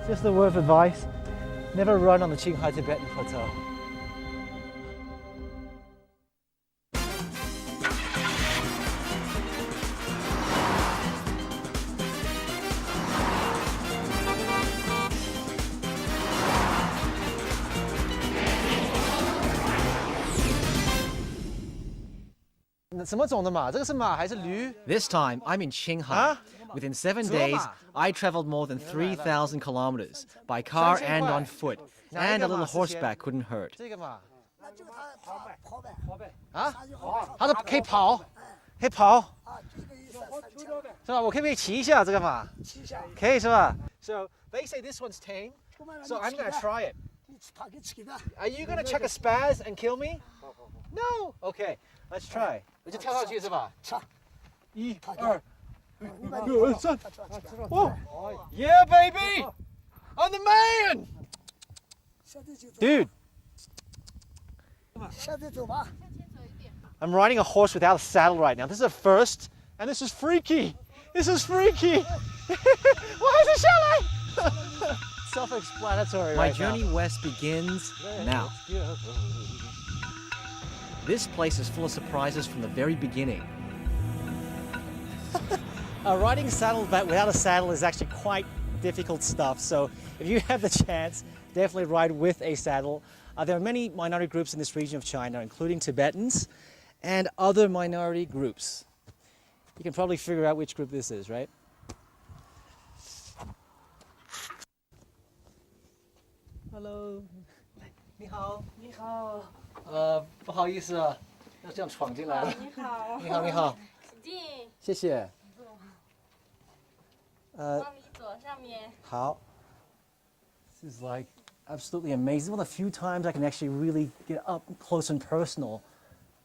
Just a word of advice, never run on the Qinghai Tibetan Plateau. This time, I'm in Qinghai. Within 7 days, I traveled more than 3,000 kilometers by car and on foot, and a little horseback couldn't hurt. 它都可以跑，可以跑，是吧？我可不可以骑一下这个马？可以是吧？ So they say this one's tame, so I'm gonna try it. Are you gonna chuck a spaz and kill me? No. Okay, let's try. 我就跳上去是吧？1、2、3。Oh, yeah, baby! I'm the man, dude. I'm riding a horse without a saddle right now. This is a first, and this is freaky. This is freaky. Self-explanatory. My right journey now. west begins now. This place is full of surprises from the very beginning. Riding saddleback without a saddle is actually quite difficult stuff. So if you have the chance, definitely ride with a saddle. There are many minority groups in this region of China, including Tibetans and other minority groups. You can probably figure out which group this is, right? Hello. 你好。你好。不好意思啊，要这样闯进来了。你好。你好，你好。进。谢谢。帮你坐上面。好。This is like absolutely amazing. One of the few times I can actually really get up close and personal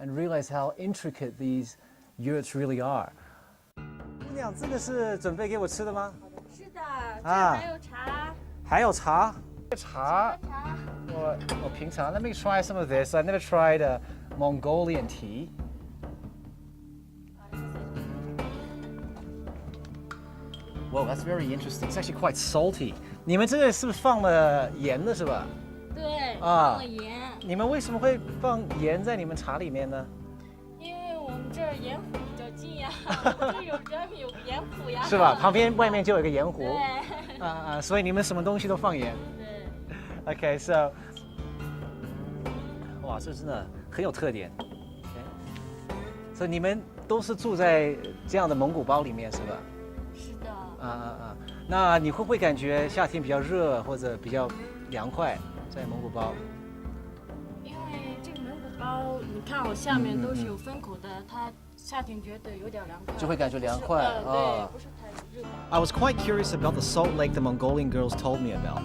and realize how intricate these yurts really are. 姑娘，这个是准备给我吃的吗？是的，这还有茶。还有茶。茶。我平常 Let me try some of this. I've never tried a Mongolian tea. Whoa, that's very interesting. It's actually quite salty. 你们这个是不是放了盐的是吧？对，放了盐。你们为什么会放盐在你们茶里面呢？因为我们这儿盐湖比较近呀，这有人有盐湖呀。是吧？旁边外面就有一个盐湖。对。所以你们什么东西都放盐。对。Okay, so. 哇，这真的很有特点。所以你们都是住在这样的蒙古包里面是吧？是的。那你会不会感觉夏天比较热或者比较凉快在蒙古包？因为这个蒙古包，你看我下面都是有分口的，它夏天觉得有点凉快。就会感觉凉快。对，不是太热。I was quite curious about the salt lake the Mongolian girls told me about.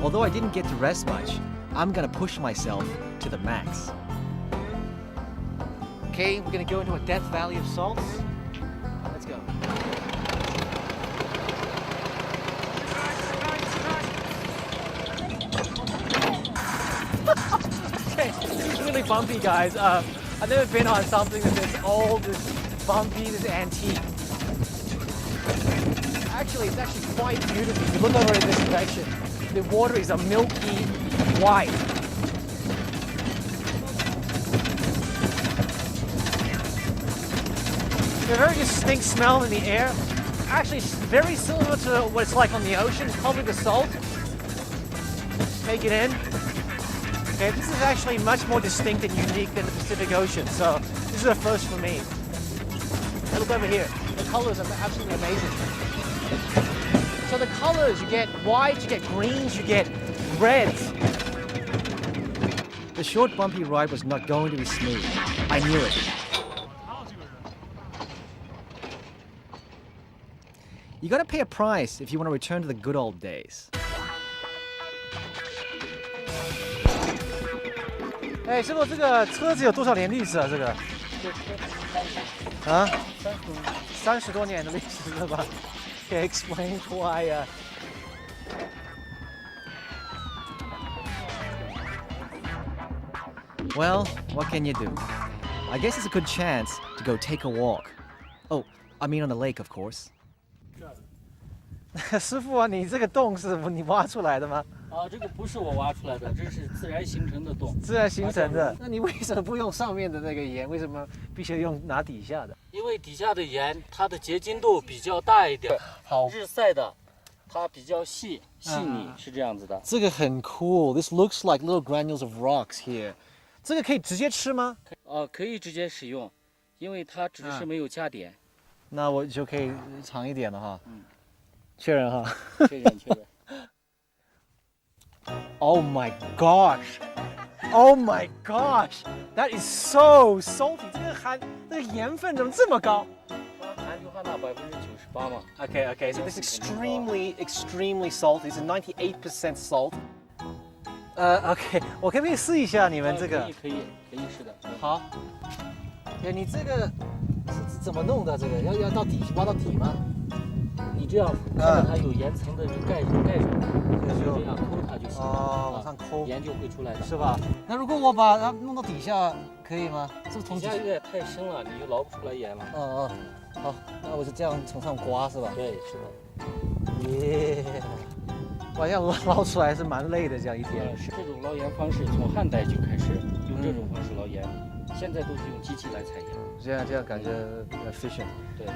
Although I didn't get to rest much, I'm gonna push myself to the max. Okay, we're gonna go into a Death Valley of salts. Let's go. Okay, this is really bumpy, guys. I've never been on something that's this old, this bumpy, this antique. Actually, it's actually quite beautiful. If you look over in this direction, the water is a milky white. There's a very distinct smell in the air. Actually, it's very similar to what it's like on the ocean. It's probably the salt. Take it in. Okay, this is actually much more distinct and unique than the Pacific Ocean. So this is a first for me. Hey, look over here. The colors are absolutely amazing. So the colors, you get whites, you get greens, you get reds. The short bumpy ride was not going to be smooth. I knew it. You gotta pay a price if you want to return to the good old days. 哎，师傅，这个车子有多少年历史啊？这个？啊？30多年的历史了吧？ Okay, explain why. Well, what can you do? I guess it's a good chance to go take a walk. Oh, I mean on the lake, of course. 师傅啊，你这个洞是你挖出来的吗？啊，这个不是我挖出来的，这是自然形成的洞。自然形成的。那你为什么不用上面的那个盐？为什么必须用拿底下的？因为底下的盐它的结晶度比较大一点，好，日晒的它比较细腻，是这样子的。这个很 cool. This looks like little granules of rocks here. 这个可以直接吃吗？可以直接使用，因为它只是没有加碘。那我就可以尝一点了哈。确认哈。确认。Oh my gosh! Oh my gosh! That is so salty. 这个盐分怎么这么高？含硫含钠98%嘛。Okay. So this is extremely salty. It's 98% salt. OK， 我可不可以试一下你们这个？可以试的。好。你这个是怎么弄的？这个要到底挖到底吗？你这样看到它有岩层的盖上，就这样抠它就行了。哦，往上抠，盐就会出来的，是吧？那如果我把它弄到底下，可以吗？是不是从底下有点太深了，你就捞不出来盐了。好，那我就这样从上刮是吧？对，是的。耶，哇，这样捞出来是蛮累的，这样一天。是这种捞盐方式从汉代就开始用这种方式捞盐，现在都是用机器来采盐。这样感觉比较 efficient。对。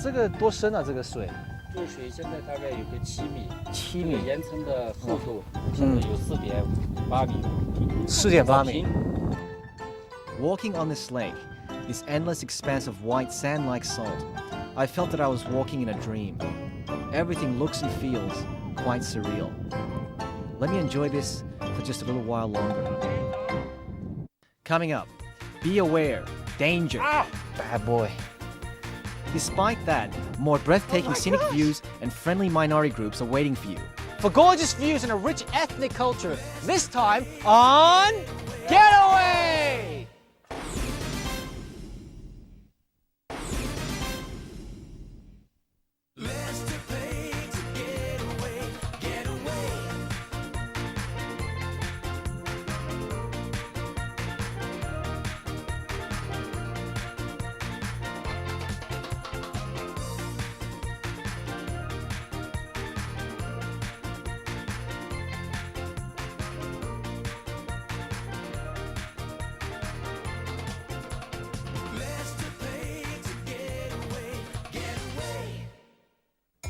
这个多深啊？这个水？这个水现在大概有个7米。7米。岩层的厚度现在有4.8米。4.8米。Walking on this lake, this endless expanse of white sand-like salt, I felt that I was walking in a dream. Everything looks and feels quite surreal. Let me enjoy this for just a little while longer. Coming up, be aware, danger. Bad boy. Despite that, more breathtaking scenic views and friendly minority groups are waiting for you. For gorgeous views and a rich ethnic culture, this time on Getaway!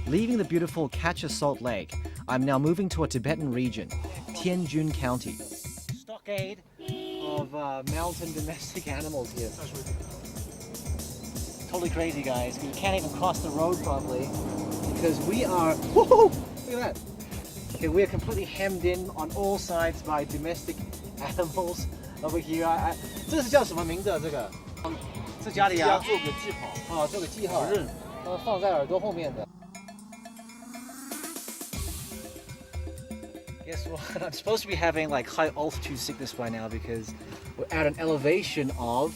Leaving the beautiful Catcher Salt Lake, I'm now moving to a Tibetan region, Tianjun County. Stockade of mountain domestic animals here. Totally crazy, guys. We can't even cross the road properly because we are. Woohoo! Look at that. Okay, we are completely hemmed in on all sides by domestic animals over here. 这是叫什么名字啊？这个？是家里啊？做个记号。做个记号。认。放在耳朵后面的。Guess what? I'm supposed to be having like high altitude sickness by now because we're at an elevation of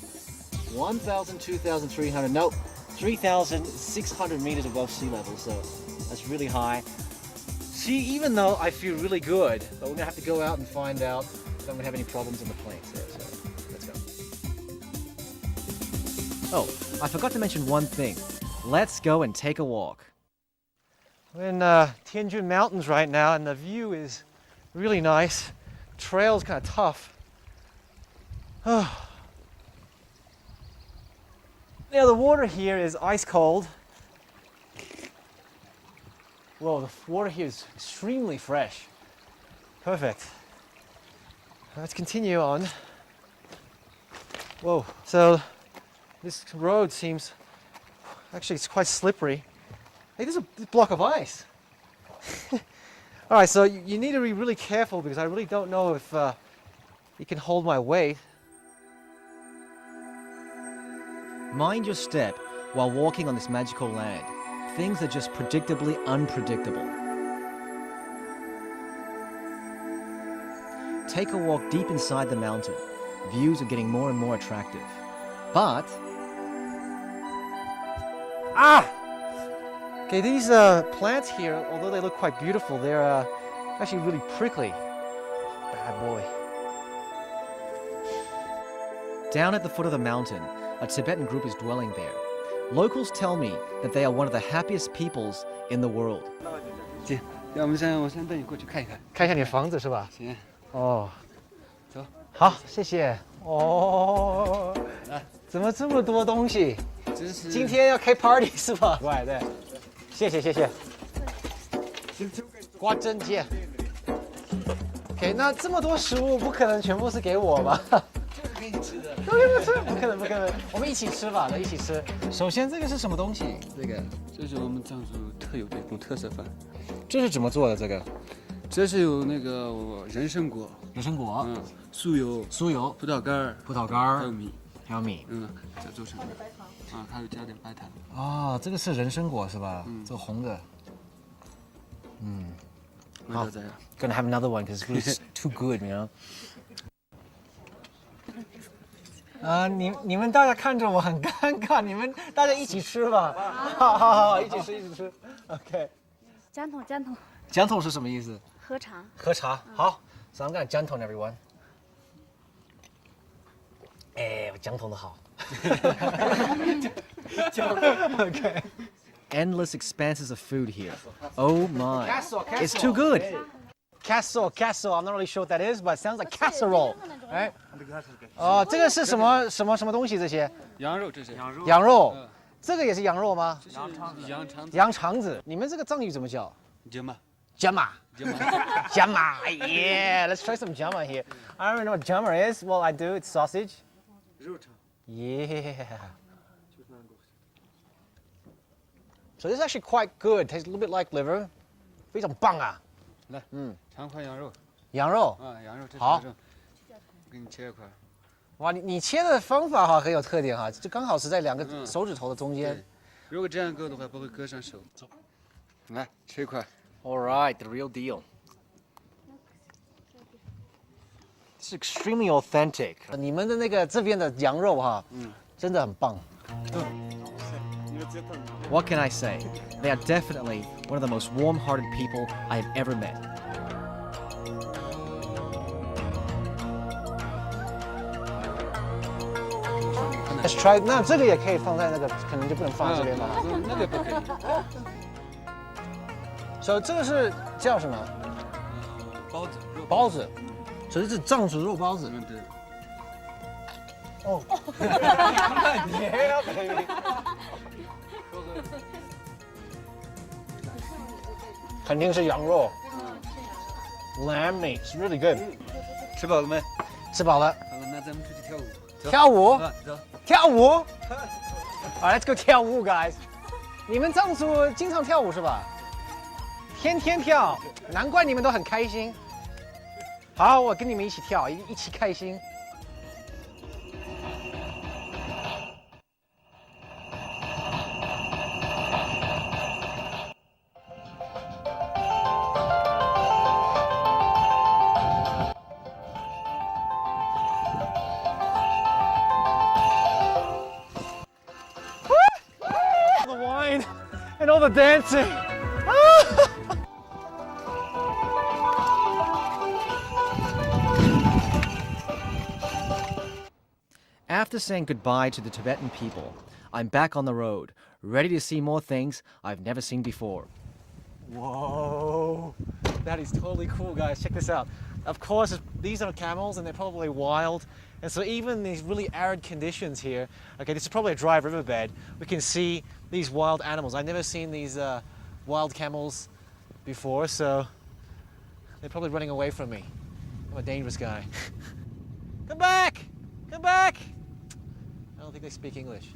1,000, 2,300, no, 3,600 meters above sea level. So that's really high. See, even though I feel really good, but we're gonna have to go out and find out if I'm gonna have any problems on the plane. So let's go. Oh, I forgot to mention one thing. Let's go and take a walk. We're in Tianjun Mountains right now, and the view is really nice. Trail's kind of tough. Now the water here is ice cold. Whoa, the water here is extremely fresh. Perfect. Let's continue on. Whoa, so this road seems, actually it's quite slippery. Hey, there's a block of ice. All right, so you need to be really careful because I really don't know if you can hold my weight. Mind your step while walking on this magical land. Things are just predictably unpredictable. Take a walk deep inside the mountain. Views are getting more and more attractive. But... Okay, these plants here, although they look quite beautiful, they're actually really prickly. Bad boy. Down at the foot of the mountain, a Tibetan group is dwelling there. Locals tell me that they are one of the happiest peoples in the world. 姐，我先带你过去看一看。看一下你的房子是吧？行。哦，走。好，谢谢。哦，怎么这么多东西？今天要开 party 是吧？对对，谢谢。刮针剑。OK， 那这么多食物不可能全部是给我吧？就是给你吃的。都给我吃？不可能，我们一起吃吧，一起吃。首先这个是什么东西？这是我们藏族特有的一种特色饭。这是怎么做的？这是有那个人参果，酥油，葡萄干，还有米，再做成的。还有加点白糖。哦，这个是人参果是吧？这个红的。味道怎样？ Gonna have another one because it's too good, you know. 你们大家看着我很尴尬，你们大家一起吃吧。好，一起吃。OK。janton。janton 是什么意思？喝茶。好 ，So I'm gonna janton everyone。我janton的好。OK。 Endless expanses of food here. Oh my. It's too good. Casserole. I'm not really sure what that is, but it sounds like casserole. 哎，哦，这个是什么东西？这些羊肉，这是羊肉，这个也是羊肉吗？羊肠子。你们这个藏语怎么叫？Jama. Yeah, let's try some jama here. I don't know what jama is. Well, I do. It's sausage. 肉肠。Yeah. So this is actually quite good. Tastes a little bit like liver. 非常棒啊！来，尝块羊肉。羊肉。羊肉，这是好。给你切一块。哇，你切的方法哈很有特点哈，就刚好是在2个手指头的中间。如果这样割的话，不会割上手。走，来切一块。All right, the real deal. It's extremely authentic. 你们的那个这边的羊肉哈，真的很棒。What can I say? They are definitely one of the most warm-hearted people I have ever met. Let's try. 那这个也可以放在那个，可能就不能放在这边吧？那个不可以。所以这个是叫什么？包子。所以这是藏族肉包子。对。哦。Yeah, baby. 肯定是羊肉。Lamb meat, it's really good. 吃饱了没？吃饱了。好了，那咱们出去跳舞。跳舞？走。跳舞？好 ，Let's go 跳舞 ，guys。你们藏族经常跳舞是吧？天天跳，难怪你们都很开心。好，我跟你们一起跳，一起开心。The wine and all the dancing. After saying goodbye to the Tibetan people, I'm back on the road, ready to see more things I've never seen before. Whoa, that is totally cool, guys. Check this out. Of course, these are camels and they're probably wild. And so even in these really arid conditions here, okay, this is probably a dry riverbed, we can see these wild animals. I've never seen these wild camels before, so they're probably running away from me. I'm a dangerous guy. Come back! Come back! I don't think they speak English.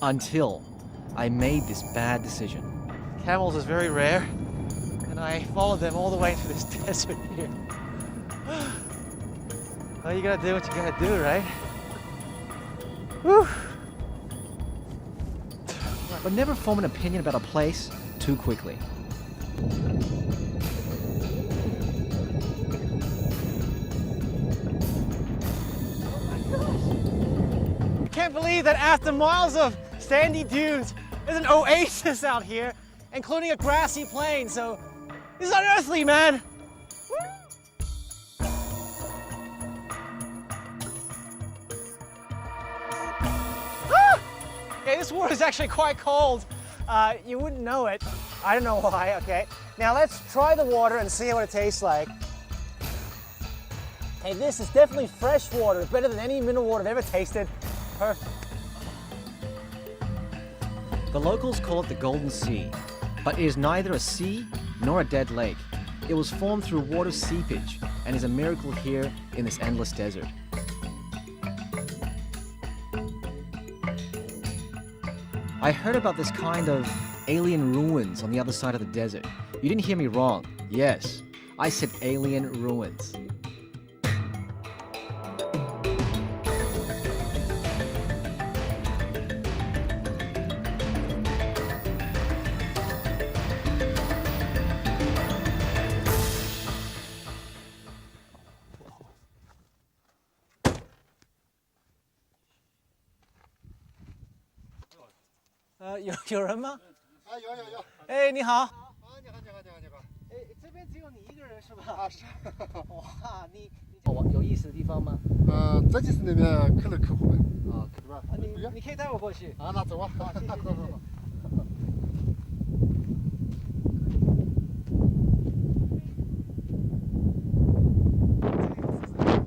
Until I made this bad decision. Camels is very rare, and I followed them all the way to this desert here. Well, you gotta do what you gotta do, right? Whew. But never form an opinion about a place too quickly. Can't believe that after miles of sandy dunes, there's an oasis out here, including a grassy plain. So this is unearthly, man. Okay, this water is actually quite cold. You wouldn't know it. I don't know why, okay? Now let's try the water and see what it tastes like. Hey, this is definitely fresh water. Better than any mineral water I've ever tasted. Perfect. The locals call it the Golden Sea, but it is neither a sea nor a dead lake. It was formed through water seepage and is a miracle here in this endless desert. I heard about this kind of alien ruins on the other side of the desert. You didn't hear me wrong. Yes, I said alien ruins. Uh, 有人吗？啊，有。哎，你好。啊，你好。哎，这边只有你一个人是吧？啊，是。哇，你有意思的地方吗？这就是那边可乐客户们。啊，是吧？你可以带我过去。啊，那走啊。好，谢谢。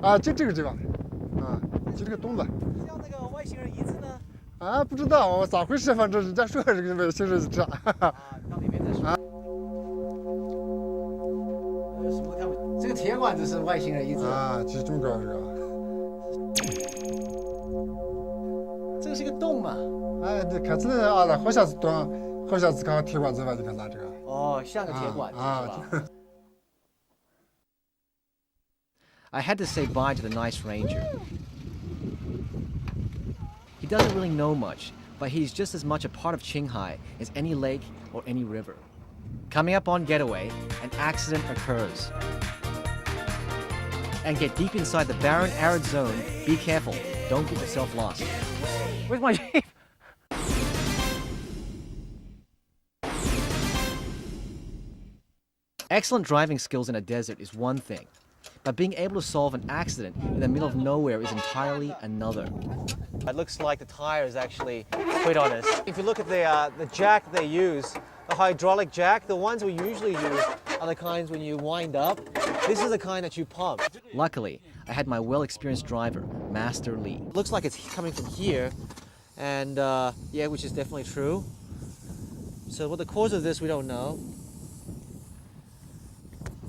啊，就这个地方，啊，就这个洞子。像那个外星人遗址呢？啊，不知道咋回事，反正人家说这个外星人遗址。啊，到里面再说。有什么看不？这个铁管子是外星人遗址啊，就是这么高这个。这个是个洞嘛？哎，你看这啊，那好像是洞，好像是刚铁管子吧？你看咱这个。哦，像个铁管子是吧？ I had to say bye to the nice ranger. He doesn't really know much, but he's just as much a part of Qinghai as any lake or any river. Coming up on Getaway, an accident occurs. And get deep inside the barren, arid zone. Be careful, don't get yourself lost. Where's my jeep? Excellent driving skills in a desert is one thing, but being able to solve an accident in the middle of nowhere is entirely another. It looks like the tire is actually quit on us. If you look at the jack they use, the hydraulic jack, the ones we usually use are the kinds when you wind up. This is the kind that you pump. Luckily, I had my well-experienced driver, Master Lee. It looks like it's coming from here, and yeah, which is definitely true. So what the cause of this, we don't know.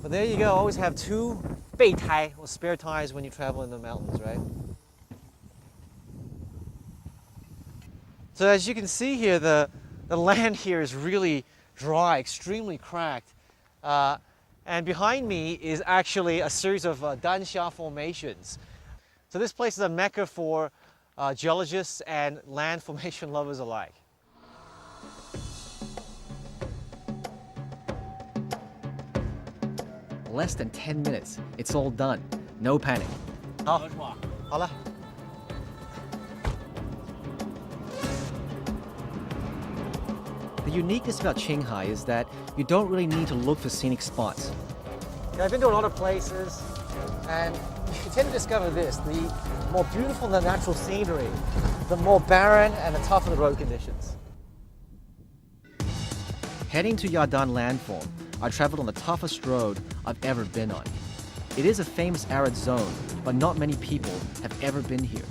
But there you go, always have two 备胎, or spare tires when you travel in the mountains, right? So as you can see here, the land here is really dry, extremely cracked. And behind me is actually a series of Danxia formations. So this place is a mecca for geologists and land formation lovers alike. Less than 10 minutes, it's all done. No panic. 好了。 The uniqueness about Qinghai is that you don't really need to look for scenic spots. I've been to a lot of places, and you tend to discover this: the more beautiful the natural scenery, the more barren and the tougher the road conditions. Heading to Yadan landform, I traveled on the toughest road I've ever been on. It is a famous arid zone, but not many people have ever been here.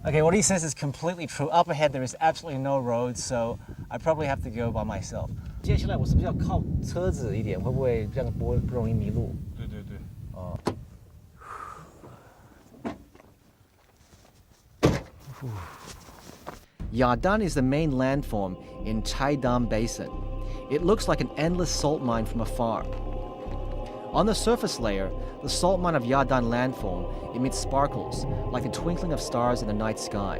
Okay, what he says is completely true. Up ahead there is absolutely no road, so I probably have to go by myself. 接下来我是不是要靠车子一点？会不会这样不容易迷路？对对对。哦。Yadan is the main landform in Chaidam Basin. It looks like an endless salt mine from afar. On the surface layer, the salt mine of Yadan landform emits sparkles like the twinkling of stars in the night sky.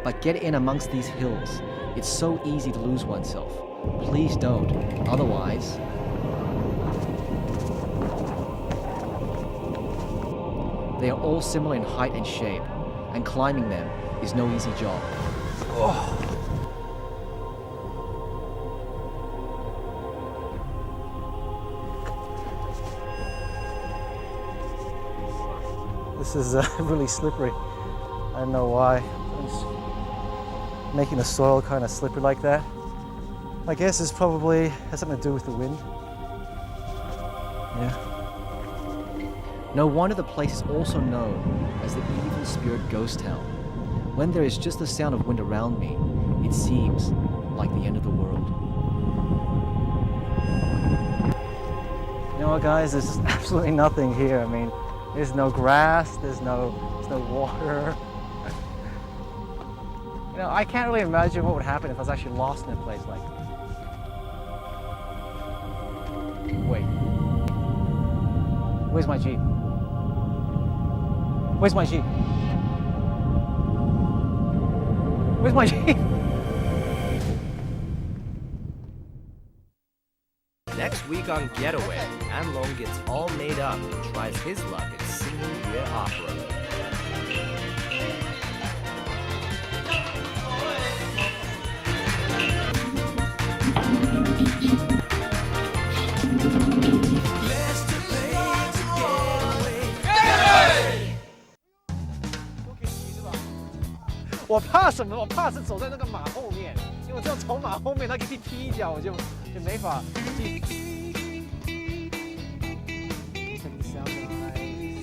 But get in amongst these hills. It's so easy to lose oneself. Please don't, otherwise... They are all similar in height and shape, and climbing them is no easy job. This is really slippery. I don't know why. It's making the soil kind of slippery like that. I guess it's probably has something to do with the wind. Yeah. No wonder the place is also known as the evil spirit ghost town. When there is just the sound of wind around me, it seems like the end of the world. You know what, guys? There's absolutely nothing here. I mean, there's no grass, there's no water. You know, I can't really imagine what would happen if I was actually lost in a place like this. Wait. Where's my Jeep? Where's my Jeep? Where's my Jeep? Next week on Getaway, Anlong gets all made up and tries his luck at singing Yue opera.我怕什么？我怕是走在那个马后面，因为我这样从马后面，他给你踢一脚，我就没法进。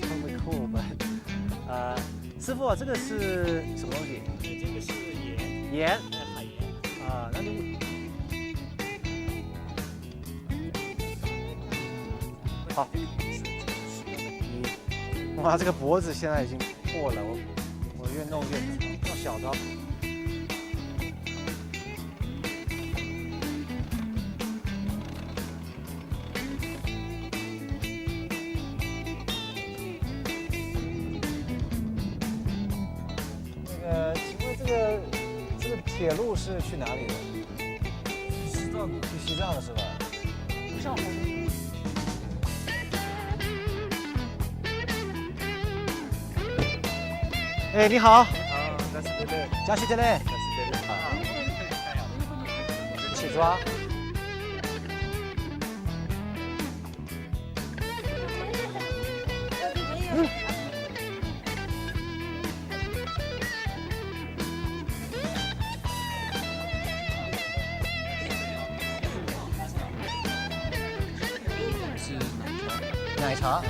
Totally cool, but 师傅，这个是什么东西？这个是盐，盐，海盐。啊，那就好。哇，这个脖子现在已经破了，我越弄越小刀。那个，请问这个铁路是去哪里的？西藏的，去西藏的是吧？不上红。哎，你好。加西德勒，一起抓。是奶茶。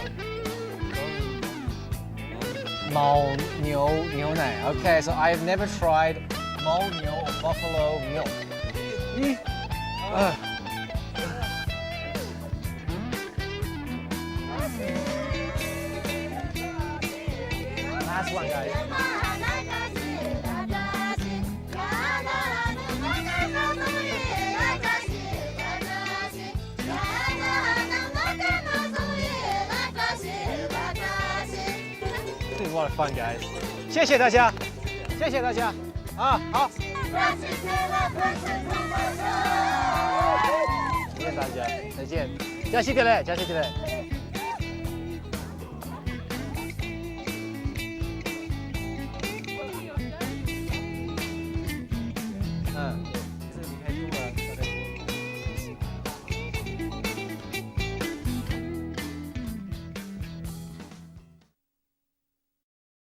牦牛牛奶。Okay, so I've never tried 牦牛 or buffalo milk. Last one, guys. This is a lot of fun, guys. 谢谢大家，谢谢大家。啊，好。谢谢大家，再见。加西德勒，加西德勒。